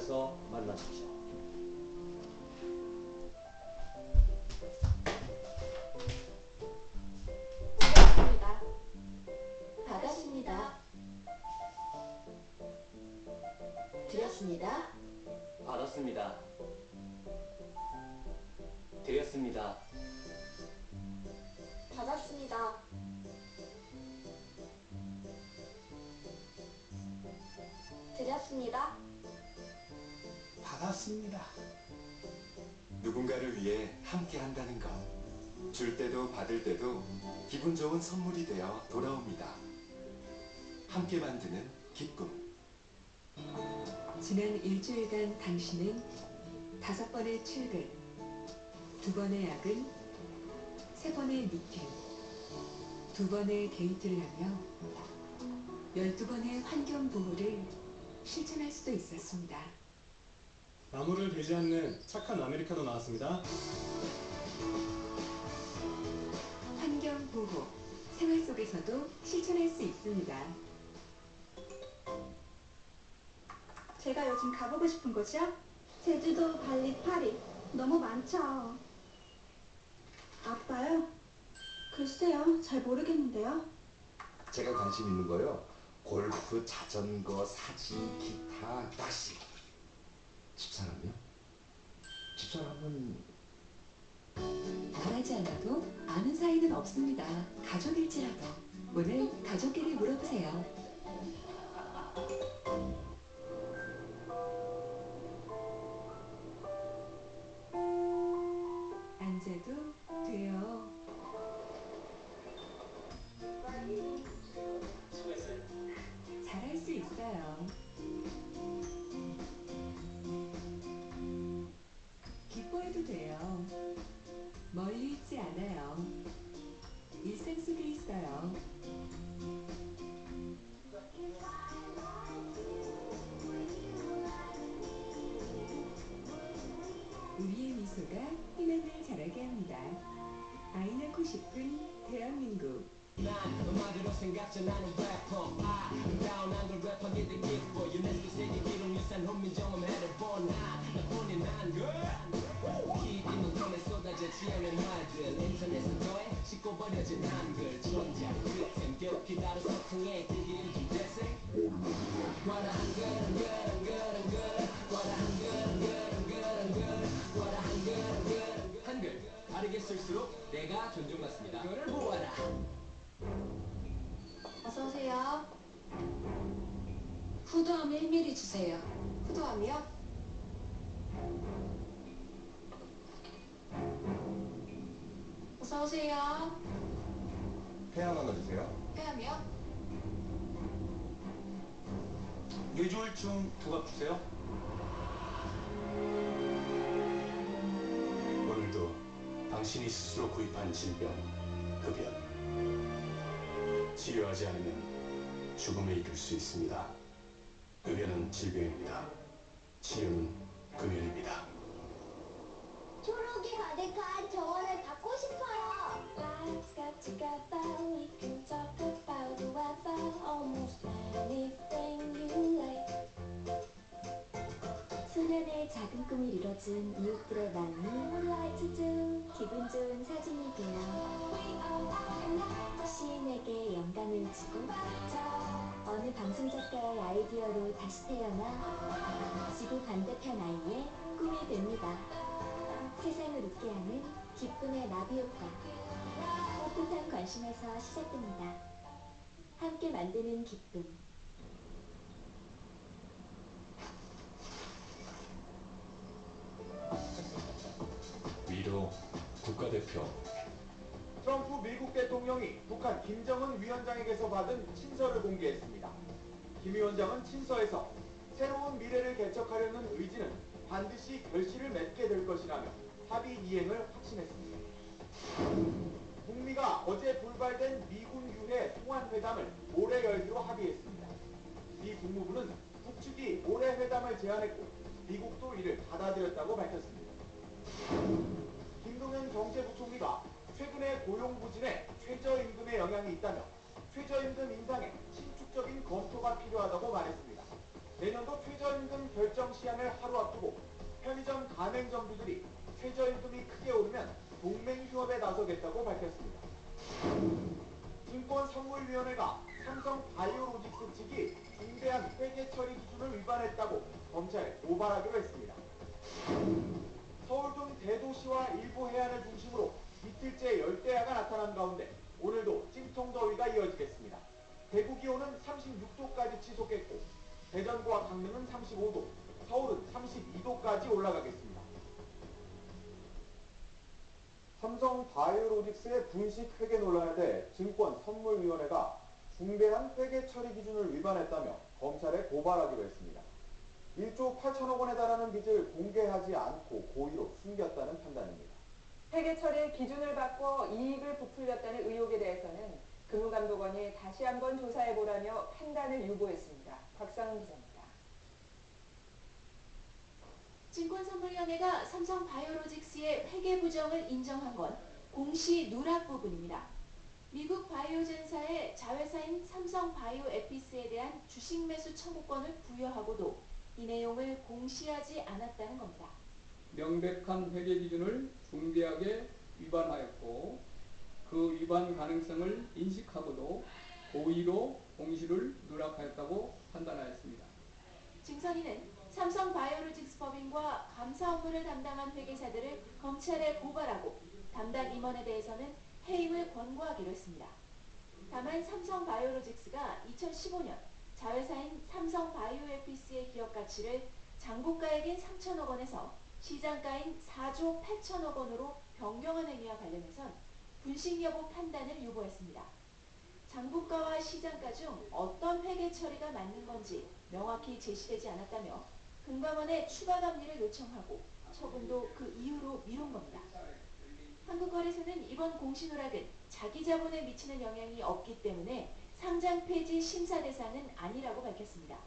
가서 만나십시오. 받았습니다. 드렸습니다. 받았습니다. 드렸습니다. 받았습니다. 드렸습니다. 받았습니다. 누군가를 위해 함께 한다는 것. 줄 때도 받을 때도 기분 좋은 선물이 되어 돌아옵니다. 함께 만드는 기쁨. 지난 일주일간 당신은 5번의 출근, 2번의 야근, 3번의 미팅, 2번의 데이트를 하며 12번의 환경보호를 실천할 수도 있었습니다. 나무를 베지 않는 착한 아메리카노 나왔습니다. 환경보호, 생활 속에서도 실천할 수 있습니다. 제가 요즘 가보고 싶은 곳이요? 제주도, 발리, 파리. 너무 많죠. 아빠요? 글쎄요, 잘 모르겠는데요. 제가 관심 있는 거요. 골프, 자전거, 사진, 기타, 낚시. 집사람이요? 집사람은 말하지 않아도 아는 사이는 없습니다. 가족일지라도. 오늘 가족끼리 물어보세요. 앉아도 돼요. 잘할 수 있어요. 기뻐해도 돼요. 멀리 있지 않아요. 일상 속에 있어요. 우리의 미소가 희망을 자라게 합니다. 아이 낳고 싶은 대한민국. 너마저도 생각져 나는 래퍼 아름다운 걸 랩하게 되 기뻐 유네스코 세계 기록유산 훈민정음 해를 나뿐인 한글 기쁨은 꿈에 쏟아져 지어낸 말들 인터넷에 더해 싣고 버려진 한글 존재 끝은 깊이 다른 소통에 기기를 좀 재생 와라 한글 한글 한글 한글 와라 한글 한글 한글 한글 와라 한글 한글 한글 바르게 쓸수록 내가 존중받습니다. 그를 보아라. 어서오세요. 후두함 1mm 주세요. 후두함이요? 어서오세요. 폐암 하나 주세요. 폐암이요? 뇌졸중 2갑 주세요. 오늘도 당신이 스스로 구입한 질병, 흡연. 치료하지 않으면 죽음에 이를 수 있습니다. 흡연은 질병입니다. 치료는 금연입니다. 초록이 가득한 정원을 받고 싶어요. Life's got together, we can talk about the weather, almost anything you like. 수년의 작은 꿈을 이뤄준 이웃들의 마음이 Like to do 기분 좋은 사진이 되어 시인에게 영감을 주고 어느 방송작가의 아이디어로 다시 태어나 지구 반대편 아이의 꿈이 됩니다. 세상을 웃게 하는 기쁨의 나비효과. 떳떳한 관심에서 시작됩니다. 함께 만드는 기쁨. 위로 국가대표. 트럼프 미국 대통령이 북한 김정은 위원장에게서 받은 친서를 공개했습니다. 김 위원장은 친서에서 새로운 미래를 개척하려는 의지는 반드시 결실을 맺게 될 것이라며 합의 이행을 확신했습니다. 북미가 어제 불발된 미군 유해 통한 회담을 올해 열기로 합의했습니다. 미 국무부는 북측이 올해 회담을 제안했고 미국도 이를 받아들였다고 밝혔습니다. 김동연 경제부총리가 최근의 고용 부진에 최저임금에 영향이 있다며 최저임금 인상에 신축적인 검토가 필요하다고 말했습니다. 내년도 최저임금 결정 시한을 하루 앞두고 편의점 가맹점주들이 최저임금이 크게 오르면 동맹휴업에 나서겠다고 밝혔습니다. 인권선물위원회가 삼성바이오로직스 측이 중대한 회계 처리 기준을 위반했다고 검찰에 고발하기로 했습니다. 서울 등 대도시와 일부 해안을 중심으로 이틀째 열대야가 나타난 가운데 오늘도 찜통더위가 이어지겠습니다. 대구 기온은 36도까지 치솟겠고 대전과 강릉은 35도, 서울은 32도까지 올라가겠습니다. 삼성바이오로직스의 분식 회계 논란에 대해 증권선물위원회가 중대한 회계 처리 기준을 위반했다며 검찰에 고발하기로 했습니다. 1조 8천억 원에 달하는 빚을 공개하지 않고 고의로 숨겼다는 판단입니다. 회계 처리의 기준을 바꿔 이익을 부풀렸다는 의혹에 대해서는 금융감독원이 다시 한번 조사해보라며 판단을 유보했습니다. 곽상은 기자입니다. 증권선물위원회가 삼성바이오로직스의 회계 부정을 인정한 건 공시 누락 부분입니다. 미국 바이오젠사의 자회사인 삼성바이오에피스에 대한 주식 매수 청구권을 부여하고도 이 내용을 공시하지 않았다는 겁니다. 명백한 회계 기준을 중대하게 위반하였고 그 위반 가능성을 인식하고도 고의로 공시를 누락하였다고 판단하였습니다. 증선이는 삼성바이오로직스 법인과 감사 업무를 담당한 회계사들을 검찰에 고발하고 담당 임원에 대해서는 해임을 권고하기로 했습니다. 다만 삼성바이오로직스가 2015년 자회사인 삼성바이오에피스의 기업 가치를 장부가액인 3천억 원에서 시장가인 4조 8천억 원으로 변경한 행위와 관련해선 분식 여부 판단을 유보했습니다. 장부가와 시장가 중 어떤 회계 처리가 맞는 건지 명확히 제시되지 않았다며 금감원에 추가 감리를 요청하고 처분도 그 이유로 미룬 겁니다. 한국거래소는 이번 공시 누락은 자기 자본에 미치는 영향이 없기 때문에 상장 폐지 심사 대상은 아니라고 밝혔습니다.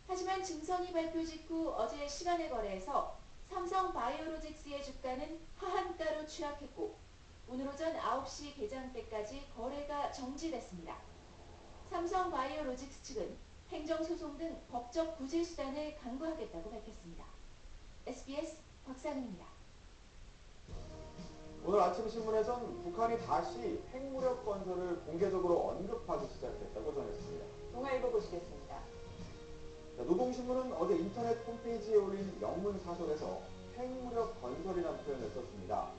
하지만 증선이 발표 직후 어제 시간의 거래에서 삼성바이오로직스의 주가는 하한가로 추락했고 오늘 오전 9시 개장 때까지 거래가 정지됐습니다. 삼성바이오로직스 측은 행정소송 등 법적 구제 수단을 강구하겠다고 밝혔습니다. SBS 곽상은입니다. 오늘 아침 신문에선 북한이 다시 핵무력 건설을 공개적으로 언급하기 시작했다고 전했습니다. 동아일보 보시겠습니다. 노동신문은 어제 인터넷 홈페이지에 올린 영문 사설에서 핵무력 건설이라는 표현을 썼습니다.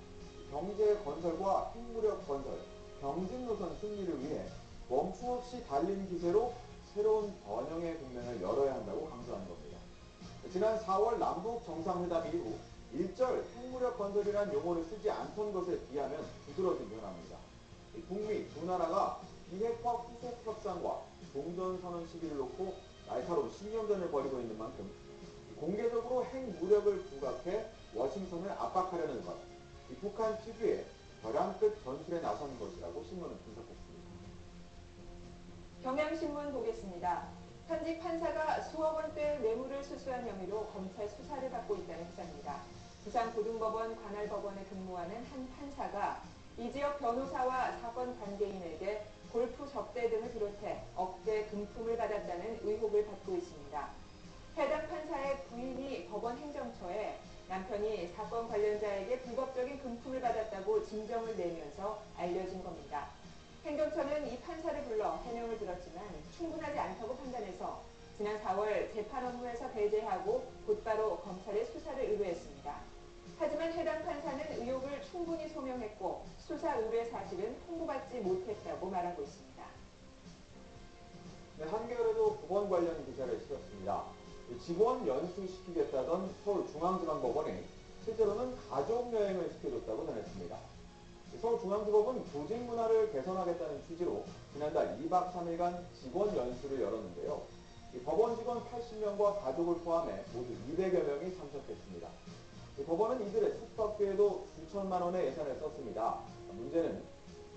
경제 건설과 핵무력 건설, 경진 노선 승리를 위해 멈춤없이 달린 기세로 새로운 번영의 국면을 열어야 한다고 강조한 겁니다. 지난 4월 남북 정상회담 이후 일절 핵무력 건설이라는 용어를 쓰지 않던 것에 비하면 두드러진 변화입니다. 북미 두 나라가 비핵화 후속 협상과 종전선언 시기를 놓고 날카로운 신경전을 벌이고 있는 만큼 공개적으로 핵무력을 부각해 워싱턴을 압박하려는 것, 북한 특유의 벼랑 끝 전술에 나선 것이라고 신문은 분석했습니다. 경향신문 보겠습니다. 현직 판사가 수억 원대 뇌물을 수수한 혐의로 검찰 수사를 받고 있다는 기사입니다. 부산고등법원 관할법원에 근무하는 한 판사가 이 지역 변호사와 사건 관계인에게 골프 접대 등을 비롯해 억대 금품을 받았다는 의혹을 받고 있습니다. 해당 판사의 부인이 법원 행정처에 남편이 사건 관련자에게 불법적인 금품을 받았다고 진정을 내면서 알려진 겁니다. 행정처는 이 판사를 불러 해명을 들었지만 충분하지 않다고 판단해서 지난 4월 재판 업무에서 배제하고 곧바로 검찰에 수사를 의뢰했습니다. 하지만 해당 판사는 의혹을 충분히 소명했고 수사 의뢰 사실은 통보받지 못했다고 말하고 있습니다. 네, 한겨레도 법원 관련 기사를 실었습니다. 직원 연수시키겠다던 서울중앙지방법원이 실제로는 가족여행을 시켜줬다고 전했습니다. 서울중앙지법은 조직 문화를 개선하겠다는 취지로 지난달 2박 3일간 직원 연수를 열었는데요. 법원 직원 80명과 가족을 포함해 모두 200여 명이 참석했습니다. 법원은 이들의 숙박비에도 수천만 원의 예산을 썼습니다. 문제는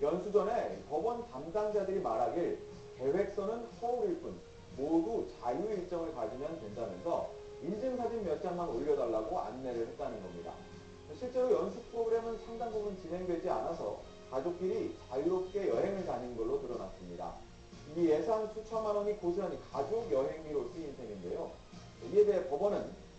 연수 전에 법원 담당자들이 말하길 계획서는 허울일 뿐 모두 자유 일정을 가지면 된다면서 인증사진 몇 장만 올려달라고 안내를 했다는 겁니다. 실제로 연수 프로그램은 상당 부분 진행되지 않아서 가족끼리 자유롭게 여행을 다닌 걸로 드러났습니다. 이 예산 수천만 원이 고스란히 가족 여행비로 쓰인 셈인데요. 이에 대해 법원은